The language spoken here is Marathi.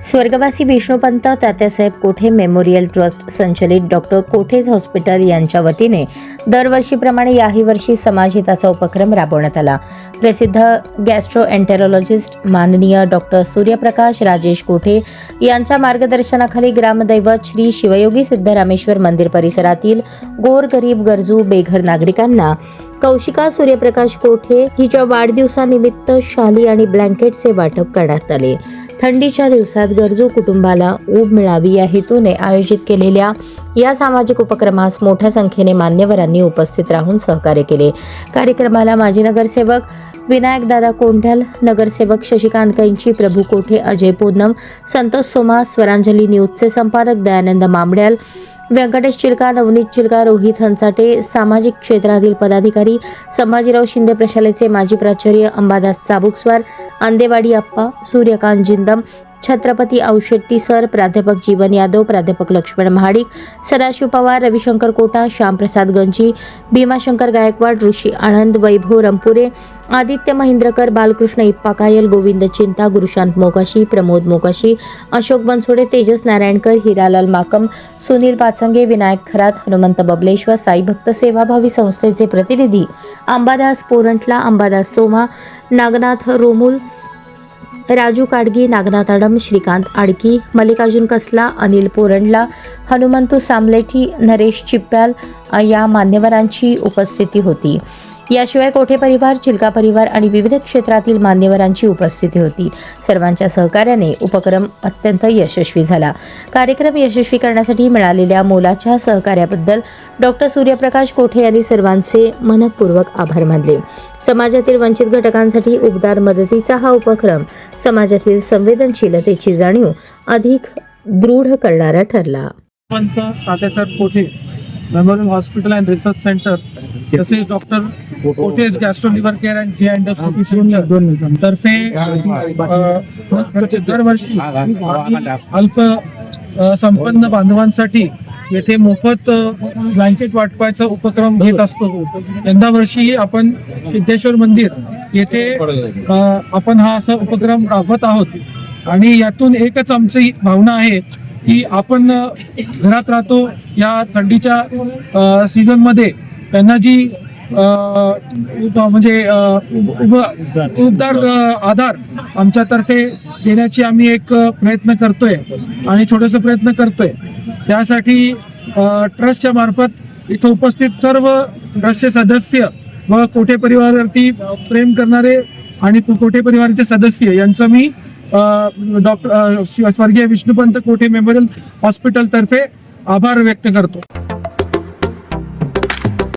स्वर्गवासी विष्णुपंत तात्यासाहेब कोठे मेमोरियल ट्रस्ट संचलित डॉक्टर कोठेज हॉस्पिटल यांच्या वतीने दरवर्षीप्रमाणे याही वर्षी समाजहिताचा उपक्रम राबवण्यात आला। प्रसिद्ध गॅस्ट्रोएंटेरोलॉजिस्ट माननीय डॉक्टर सूर्यप्रकाश राजेश कोठे यांच्या मार्गदर्शनाखाली ग्रामदैवत श्री शिवयोगी सिद्धरामेश्वर मंदिर परिसरातील गोरगरीब गरजू बेघर नागरिकांना कौशिका सूर्यप्रकाश कोठे हिच्या वाढदिवसानिमित्त शाली आणि ब्लँकेटचे वाटप करण्यात आले। थंडीच्या दिवसात गरजू कुटुंबाला ऊब मिळावी या हेतूने आयोजित केलेल्या या सामाजिक उपक्रमास मोठ्या संख्येने मान्यवरांनी उपस्थित राहून सहकार्य केले। कार्यक्रमाला माजी नगरसेवक विनायक दादा कोंढल, नगरसेवक शशिकांत कैंची, प्रभू कोठे, अजय पोदनम, संतोष सोमा, स्वरांजली न्यूजचे संपादक दयानंद मामड्याल, व्यंकटेश चिलका, नवनीत चिलका, रोहित हंसाटे, सामाजिक क्षेत्रातील पदाधिकारी, संभाजीराव शिंदे प्रशालेचे माजी प्राचार्य अंबादास चाबुकस्वार, अंदेवाडी अप्पा, सूर्यकांत जिंदम, छत्रपती औशेट्टी सर, प्राध्यापक जीवन यादव, प्राध्यापक लक्ष्मण महाडिक, सदाशिव पवार, रविशंकर कोटा, श्यामप्रसाद गंजी, भीमाशंकर गायकवाड, ऋषी आनंद, वैभव रंपुरे, आदित्य महेंद्रकर, बालकृष्ण इप्पा कायल, गोविंद चिंता, गुरुशांत मोकाशी, प्रमोद मोकाशी, अशोक बनसोडे, तेजस नारायणकर, हिरालाल माकम, सुनील पाचंगे, विनायक खरात, हनुमंत बबलेश्वर, साई भक्त सेवाभावी संस्थेचे प्रतिनिधी अंबादास पोरंटला, अंबादास सोमा, नागनाथ रोमुल, राजू काडगी, नागनाथ आडम, श्रीकांत आडकी, मल्लिकार्जुन कसला, अनिल पोरंडला, हनुमंतू सामलेठी, नरेश चिप्प्याल या मान्यवरांची उपस्थिती होती। याशिवाय कोठे परिवार, चिलका परिवार आणि विविध क्षेत्रातील मान्यवरांची उपस्थिती होती। सर्वांच्या सहकार्याने उपक्रम अत्यंत यशस्वी झाला। कार्यक्रम यशस्वी करण्यासाठी मिळालेल्या मोलाच्या सहकार्याबद्दल डॉक्टर सूर्यप्रकाश कोठे यांनी सर्वांचे मनपूर्वक आभार मानले। समाजातील वंचित घटकांसाठी उबदार मदतीचा हा उपक्रम समाजातील संवेदनशीलतेची जाणीव अधिक दृढ करणारा ठरला। Tatyasaheb Kothe memorial hospital and research centre तसेच doctor Kothe's gastro liver care and G endoscopy centre तर्फे दरवर्षी अल्प संपन्न बांधवांसाठी येथे मोफत ब्लँकेट वाटपायचा उपक्रम घेत असतो। यंदा वर्षी आपण सिद्धेश्वर मंदिर येथे आपण हा असा उपक्रम राबवत आहोत आणि यातून एकच आमची भावना आहे की आपण घरात राहतो या थंडीच्या सीझन मध्ये त्यांना जी म्हणजे उबदार आधार आमच्यातर्फे देण्याची आम्ही एक प्रयत्न करतोय आणि छोटासा प्रयत्न करतोय। त्यासाठी ट्रस्टच्या मार्फत इथं उपस्थित सर्व ट्रस्टचे सदस्य व कोठे परिवारावरती प्रेम करणारे आणि कोठे परिवाराचे सदस्य यांचं मी डॉक्टर स्वर्गीय विष्णुपंत कोठे मेमोरियल हॉस्पिटल तर्फे आभार व्यक्त करतो।